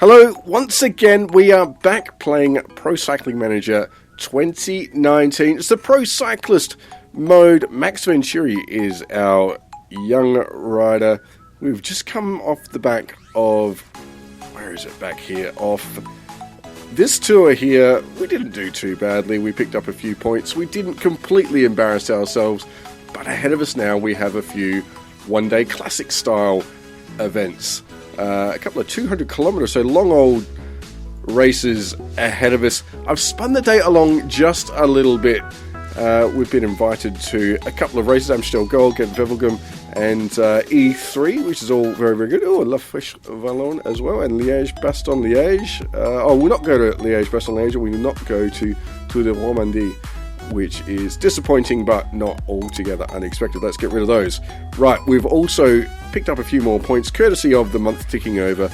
Hello, once again we are back playing Pro Cycling Manager 2019. It's the Pro Cyclist mode. Max Venturi is our young rider. We've just come off the back of, where is it, back here, off this tour here. We didn't do too badly, we picked up a few points, we didn't completely embarrass ourselves, but ahead of us now we have a few one-day classic style events. A couple of 200 kilometers, so long old races ahead of us. I've spun the date along just a little bit. We've been invited to a couple of races, Amstel Gold, Gent-Wevelgem, and E3, which is all very, very good. Oh, La Flèche Wallonne as well, and Liège-Bastogne-Liège. We'll not go to Liège-Bastogne-Liège, we will not go to Tour de Romandie, which is disappointing but not altogether unexpected. Let's get rid of those. Right, we've also picked up a few more points courtesy of the month ticking over.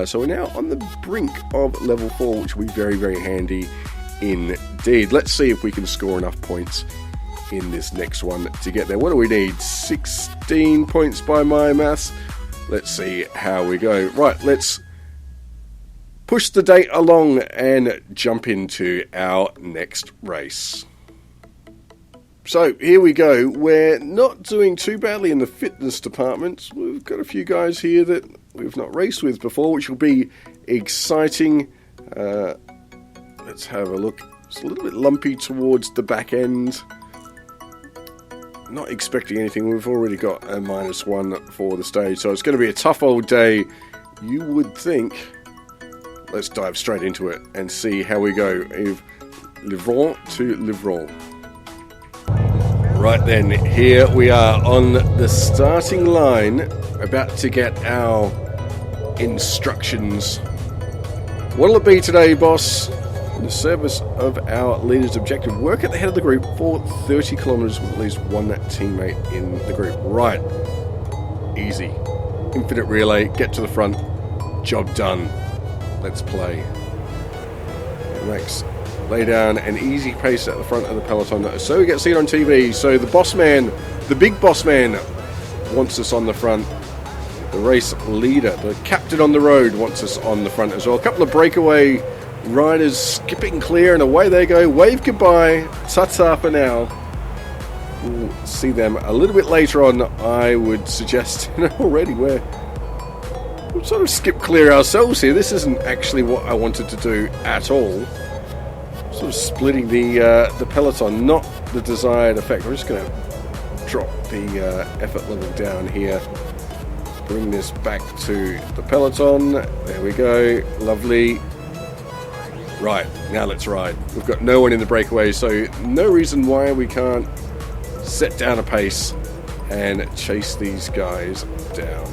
So we're now on the brink of level 4, which will be very, very handy indeed. Let's see if we can score enough points in this next one to get there. What do we need? 16 points by my maths. Let's see how we go. Right, let's push the date along and jump into our next race. So here we go. We're not doing too badly in the fitness department. We've got a few guys here that we've not raced with before, which will be exciting. Let's have a look. It's a little bit lumpy towards the back end. Not expecting anything. We've already got a -1 for the stage, so it's going to be a tough old day, you would think. Let's dive straight into it and see how we go. Livron to Livron. Right then, here we are on the starting line, about to get our instructions. What'll it be today, boss? In the service of our leader's objective, work at the head of the group for 30 kilometers with at least one teammate in the group. Right. Easy. Infinite relay, get to the front, job done. Let's play. Max, lay down an easy pace at the front of the peloton so we get seen on TV. So the boss man, the big boss man, wants us on the front. The race leader, the captain on the road, wants us on the front as well. A couple of breakaway riders skipping clear, and away they go. Wave goodbye. Ta-ta for now. We'll see them a little bit later on, I would suggest. Already we'll sort of skip clear ourselves here. This isn't actually what I wanted to do at all. Sort of splitting the peloton, not the desired effect. We're just going to drop the effort level down here. Bring this back to the peloton. There we go. Lovely. Right, now let's ride. We've got no one in the breakaway, so no reason why we can't set down a pace and chase these guys down.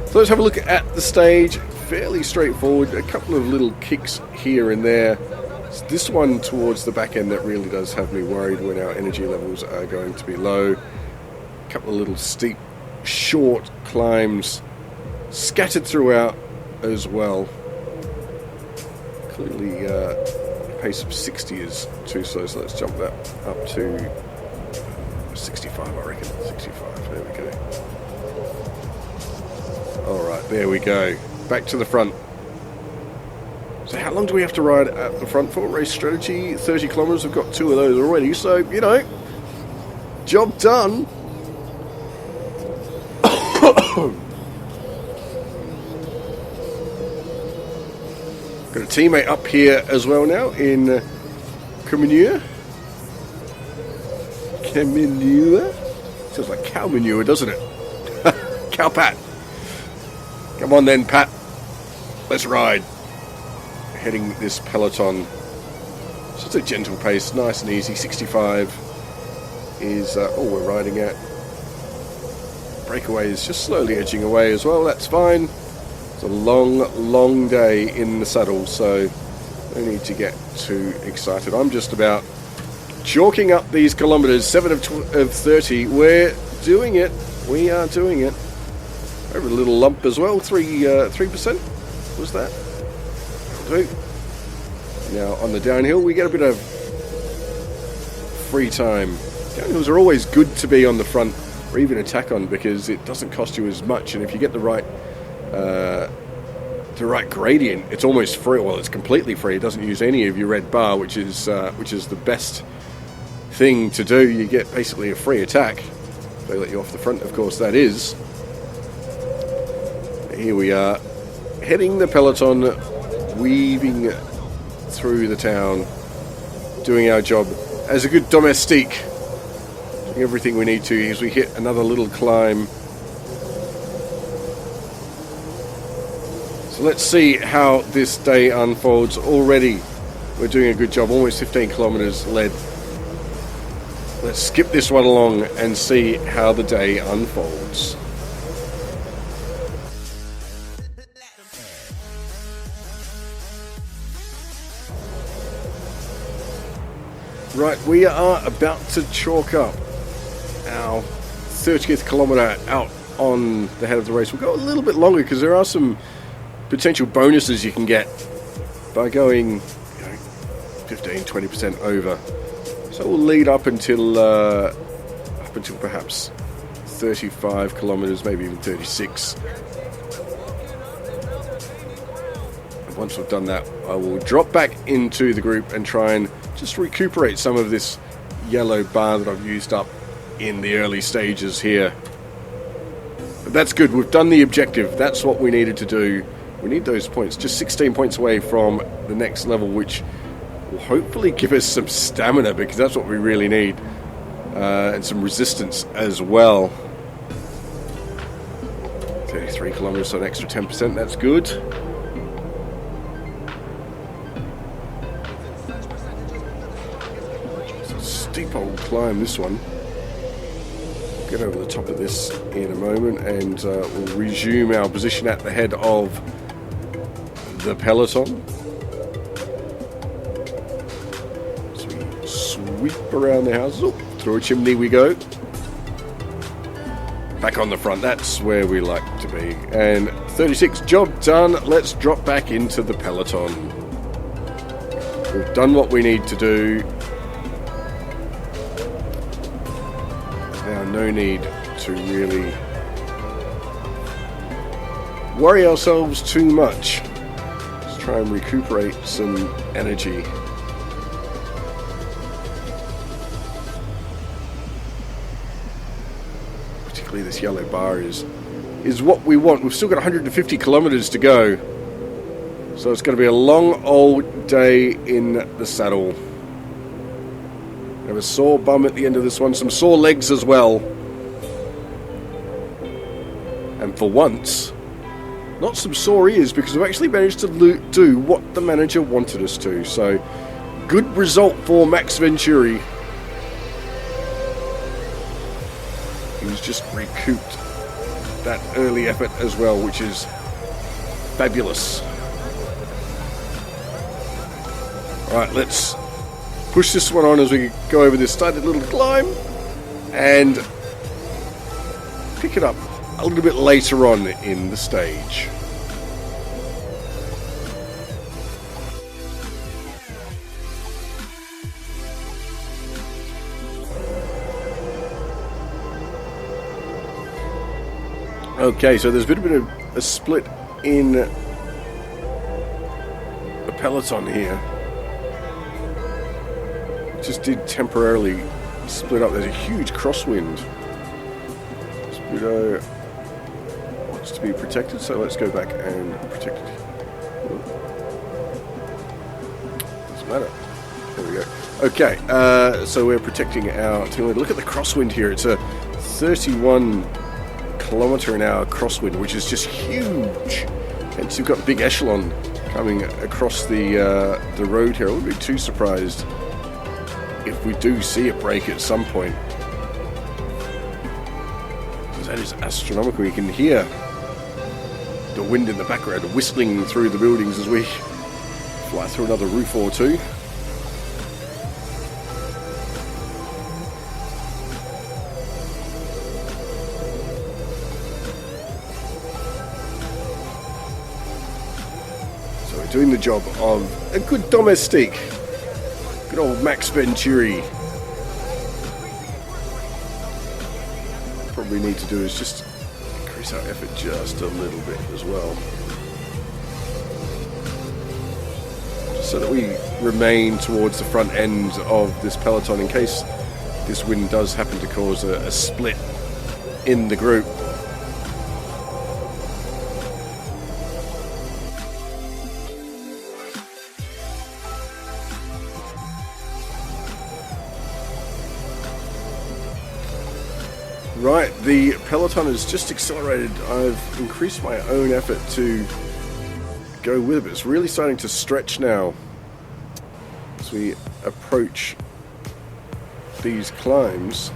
So let's have a look at the stage. Fairly straightforward. A couple of little kicks here and there. It's this one towards the back end that really does have me worried when our energy levels are going to be low. A couple of little steep, short climbs scattered throughout as well. Clearly, pace of 60 is too slow, so let's jump that up to 65, I reckon. 65, there we go. Alright, there we go. Back to the front. So how long do we have to ride at the front for? Race strategy, 30 kilometers. We've got 2 of those already, so, you know, job done. Got a teammate up here as well now in Caminure. Sounds like cow manure, doesn't it? Cow Pat. Come on then, Pat. Let's ride. Heading this peloton. Just a gentle pace, nice and easy. 65 is all we're riding at. Breakaway is just slowly edging away as well. That's fine. It's a long, long day in the saddle, so no need to get too excited. I'm just about chalking up these kilometers. 7 of 30. We're doing it. We are doing it. Over a little lump as well. 3% was that? Now on the downhill, we get a bit of free time. Downhills are always good to be on the front or even attack on because it doesn't cost you as much, and if you get the right the right gradient, it's almost free. Well, it's completely free. It doesn't use any of your red bar, which is the best thing to do. You get basically a free attack. They let you off the front, of course, that is. Here we are, heading the peloton, weaving through the town, doing our job as a good domestique, doing everything we need to as we hit another little climb. So let's see how this day unfolds. Already we're doing a good job, almost 15 kilometers led. Let's skip this one along and see how the day unfolds. Right, we are about to chalk up our 30th kilometre out on the head of the race. We'll go a little bit longer because there are some potential bonuses you can get by going 15-20% over. So we'll lead up until perhaps 35 kilometres, maybe even 36. And once we've done that, I will drop back into the group and try and just recuperate some of this yellow bar that I've used up in the early stages here. But that's good, we've done the objective. That's what we needed to do. We need those points, just 16 points away from the next level, which will hopefully give us some stamina, because that's what we really need, and some resistance as well. 33 kilometers, so an extra 10%, that's good. It's a steep old climb, this one. We'll get over the top of this in a moment, and we'll resume our position at the head of the peloton. Sweep around the houses. Oh, through a chimney we go. Back on the front, that's where we like to be. And 36, job done. Let's drop back into the peloton. We've done what we need to do. Now, no need to really worry ourselves too much. Let's try and recuperate some energy. This yellow bar is what we want. We've still got 150 kilometers to go, so it's going to be a long old day in the saddle. We have a sore bum at the end of this one, some sore legs as well, and for once not some sore ears, because we've actually managed to do what the manager wanted us to. So good result for Max Venturi. He's just recouped that early effort as well, which is fabulous. Alright, let's push this one on as we go over this started little climb and pick it up a little bit later on in the stage. Okay, so there's been a bit of a split in the peloton here. Just did temporarily split up. There's a huge crosswind. Spudo wants to be protected, so let's go back and protect it. Doesn't matter. There we go. Okay, so we're protecting our team leader. Look at the crosswind here. It's a 31 kilometer an hour crosswind, which is just huge. And so you've got a big echelon coming across the road here. I wouldn't be too surprised if we do see a break at some point, because that is astronomical. You can hear the wind in the background whistling through the buildings as we fly through another roof or two. Doing the job of a good domestique. Good old Max Venturi. Probably need to do is just increase increase our effort just a little bit as well, so that we remain towards the front end of this peloton in case this wind does happen to cause a split in the group. Right, the peloton has just accelerated. I've increased my own effort to go with it, but it's really starting to stretch now as we approach these climbs.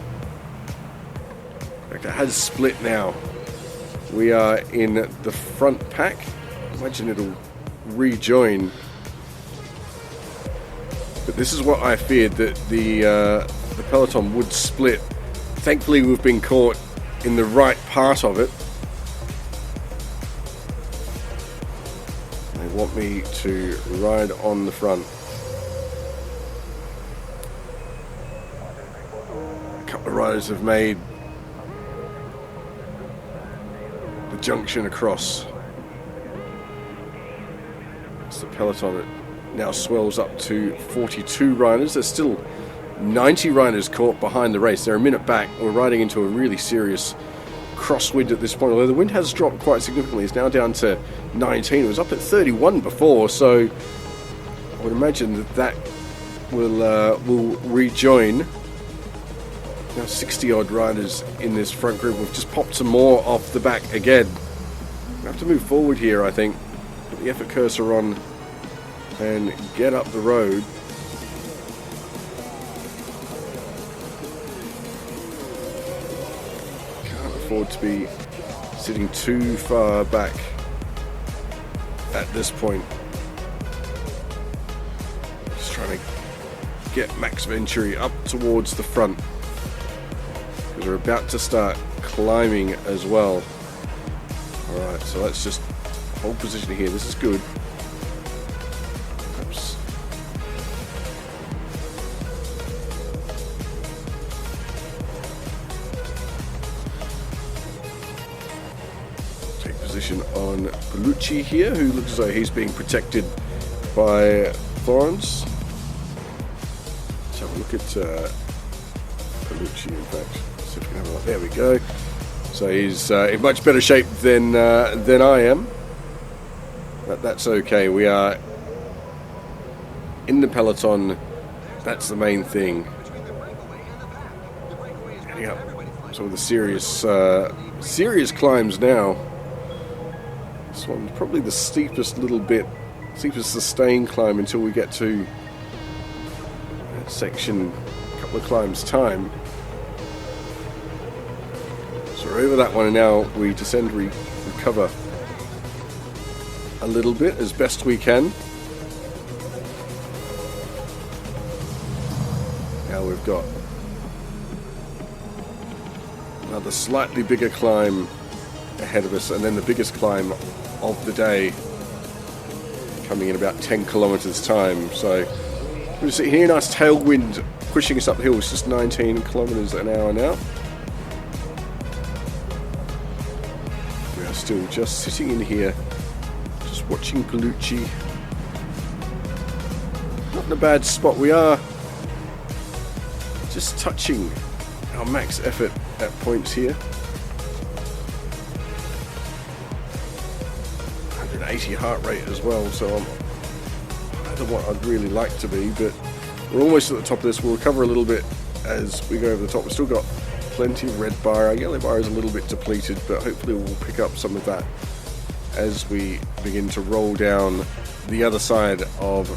In fact, it has split now. We are in the front pack. Imagine it'll rejoin. But this is what I feared, that the peloton would split. Thankfully, we've been caught in the right part of it. They want me to ride on the front. A couple of riders have made the junction across. It's the peloton that now swells up to 42 riders. There's still 90 riders caught behind the race. They're a minute back. We're riding into a really serious crosswind at this point, although the wind has dropped quite significantly. It's now down to 19. It was up at 31 before, so I would imagine that will rejoin. Now 60 odd riders in this front group. We've just popped some more off the back again. We have to move forward here, I think. Put the effort cursor on and get up the road. Afford to be sitting too far back at this point. Just trying to get Max Venturi up towards the front, because we're about to start climbing as well. Alright, so let's just hold position here. This is good. Perhaps position on Bellucci here, who looks as though he's being protected by Florence. Let's have a look at Bellucci, in fact. See if we can have a look. There we go. So he's in much better shape than I am. But that's okay. We are in the peloton. That's the main thing. Heading up some of the serious climbs now. This one's probably the steepest sustained climb until we get to that section a couple of climbs time. So we're over that one, and now we descend, recover a little bit as best we can. Now we've got another slightly bigger climb ahead of us, and then the biggest climb of the day coming in about 10 kilometers time. So we're sitting here, nice tailwind pushing us up the hill. It's just 19 kilometers an hour now. We are still just sitting in here, just watching Bellucci. Not in a bad spot. We are just touching our max effort at points here. 180 heart rate as well, so I'm higher than what I'd really like to be, but we're almost at the top of this. We'll recover a little bit as we go over the top. We've still got plenty of red bar. Our yellow bar is a little bit depleted, but hopefully we'll pick up some of that as we begin to roll down the other side of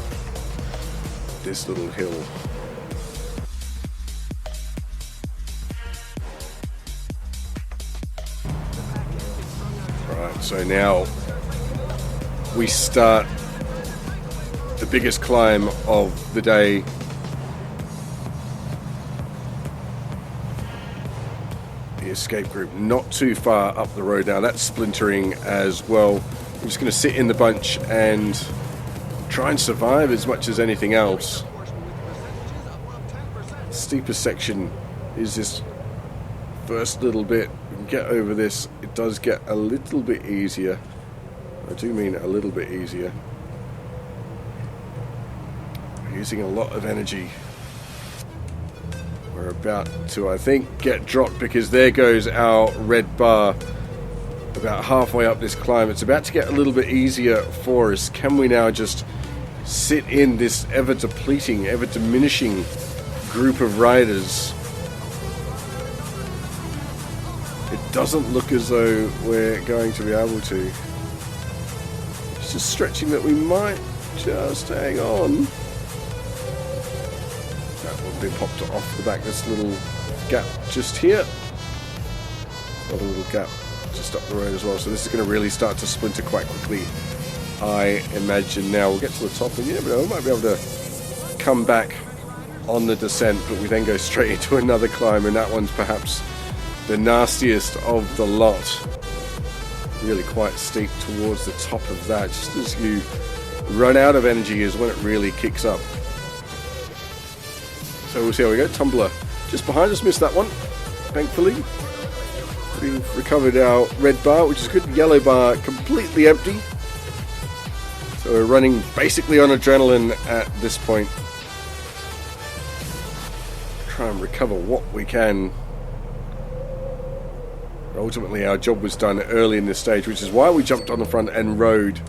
this little hill. Alright, so now we start the biggest climb of the day. The escape group not too far up the road now. That's splintering as well. I'm just going to sit in the bunch and try and survive as much as anything else. The steepest section is this first little bit. We can get over this, it does get a little bit easier. I do mean a little bit easier. We're using a lot of energy. We're about to, I think, get dropped because there goes our red bar. About halfway up this climb. It's about to get a little bit easier for us. Can we now just sit in this ever-depleting, ever-diminishing group of riders? It doesn't look as though we're going to be able to. It's just stretching that we might just hang on. That will be popped off the back. This little gap just here. Got a little gap just up the road as well. So this is going to really start to splinter quite quickly, I imagine. Now we'll get to the top and you never know, we might be able to come back on the descent, but we then go straight into another climb, and that one's perhaps the nastiest of the lot. Really quite steep towards the top of that. Just as you run out of energy is when it really kicks up. So we'll see how we go. Tumbler just behind us, missed that one, thankfully. We've recovered our red bar, which is good. Yellow bar completely empty. So we're running basically on adrenaline at this point. Try and recover what we can. Ultimately, our job was done early in this stage, which is why we jumped on the front and rode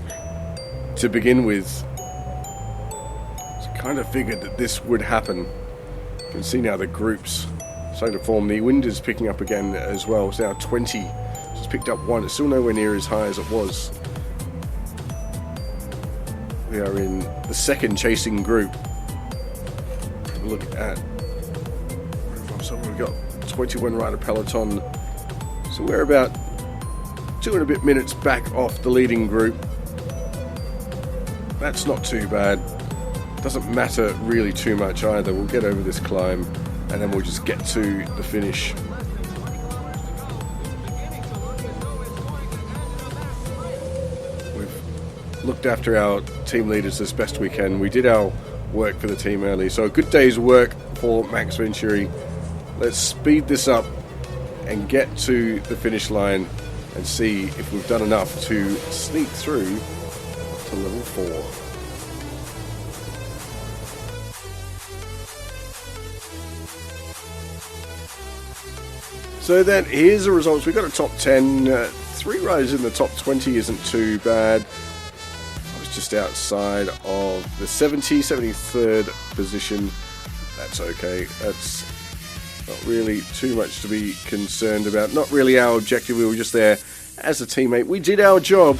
to begin with. So kind of figured that this would happen. You can see now the groups starting to form. The wind is picking up again as well. It's now 20. It's picked up 1. It's still nowhere near as high as it was. We are in the second chasing group. Have a look at. So we've got 21 rider peloton. So we're about 2 and a bit minutes back off the leading group. That's not too bad. Doesn't matter really too much either. We'll get over this climb and then we'll just get to the finish. We've looked after our team leaders as best we can. We did our work for the team early. So a good day's work for Max Venturi. Let's speed this up and get to the finish line and see if we've done enough to sneak through to level 4. So then here's the results. We've got a top 10. 3 riders in the top 20 isn't too bad. I was just outside of the 73rd position. That's okay. That's not really too much to be concerned about. Not really our objective. We were just there as a teammate. We did our job.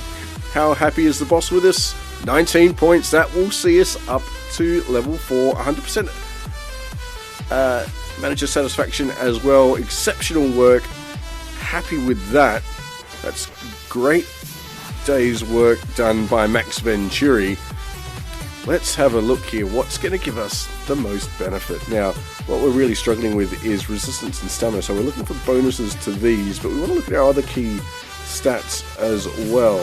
How happy is the boss with us? 19 points. That will see us up to level 4. 100% manager satisfaction as well. Exceptional work. Happy with that. That's great day's work done by Max Venturi. Let's have a look here. What's going to give us the most benefit? Now, what we're really struggling with is resistance and stamina. So we're looking for bonuses to these, but we want to look at our other key stats as well.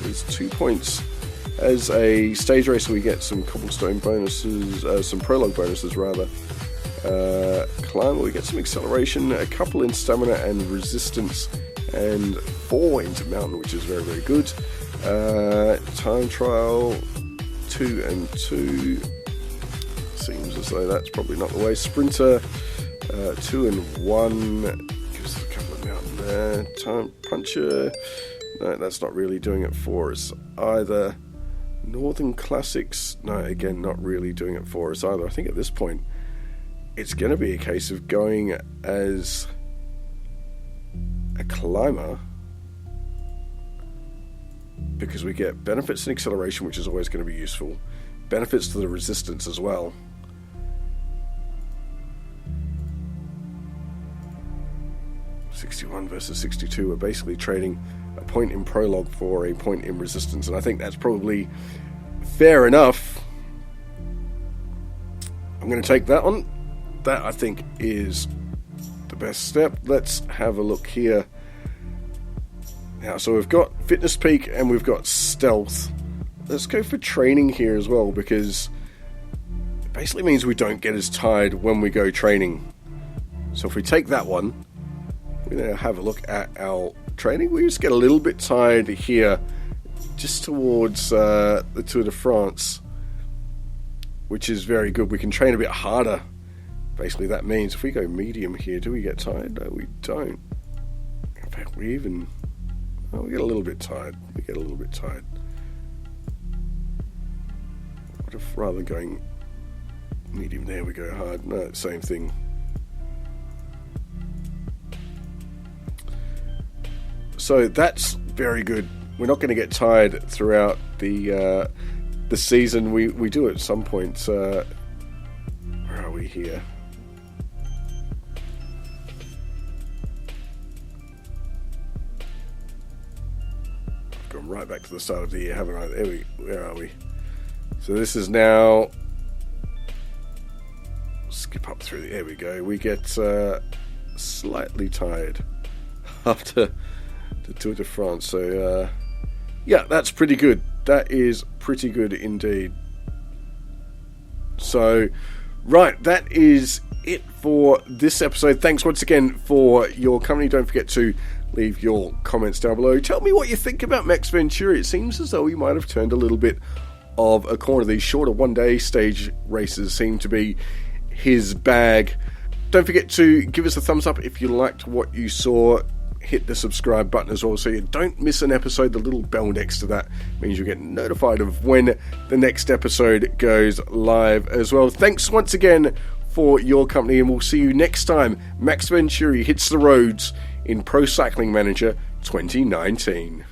There's 2 points. As a stage racer, we get some cobblestone bonuses, some prologue bonuses rather. Climber, we get some acceleration, a couple in stamina and resistance, and 4 into mountain, which is very, very good. Time trial, 2 and 2. Seems as though that's probably not the way. Sprinter, 2 and 1. Gives us a couple of mountain there. Time puncher. No, that's not really doing it for us either. Northern Classics, no, again, not really doing it for us either. I think at this point, it's going to be a case of going as a climber, because we get benefits in acceleration, which is always going to be useful. Benefits to the resistance as well. (61 versus 62). We're basically trading a point in prologue for a point in resistance, and I think that's probably fair enough. I'm going to take that on. That, I think, is the best step. Let's have a look here. Now, so we've got Fitness Peak and we've got Stealth. Let's go for training here as well, because it basically means we don't get as tired when we go training. So if we take that one, we now have a look at our training. We just get a little bit tired here, just towards the Tour de France, which is very good. We can train a bit harder. Basically, that means if we go medium here, do we get tired? No, we don't. In fact, we get a little bit tired. What if rather than going medium there, we go hard? No, same thing. So that's very good. We're not going to get tired throughout the season. We do at some point. Where are we here? I've gone right back to the start of the year, haven't I? Where are we? So this is now. Skip up through. There we go. We get slightly tired after the Tour de France. So yeah, that's pretty good. That is pretty good indeed. So, right, that is it for this episode. Thanks once again for your company. Don't forget to leave your comments down below. Tell me what you think about Max Venturi. It seems as though he might have turned a little bit of a corner. These shorter one-day stage races seem to be his bag. Don't forget to give us a thumbs up if you liked what you saw. Hit the subscribe button as well so you don't miss an episode. The little bell next to that means you get notified of when the next episode goes live as well. Thanks once again for your company, and we'll see you next time Max Venturi hits the roads in Pro Cycling Manager 2019.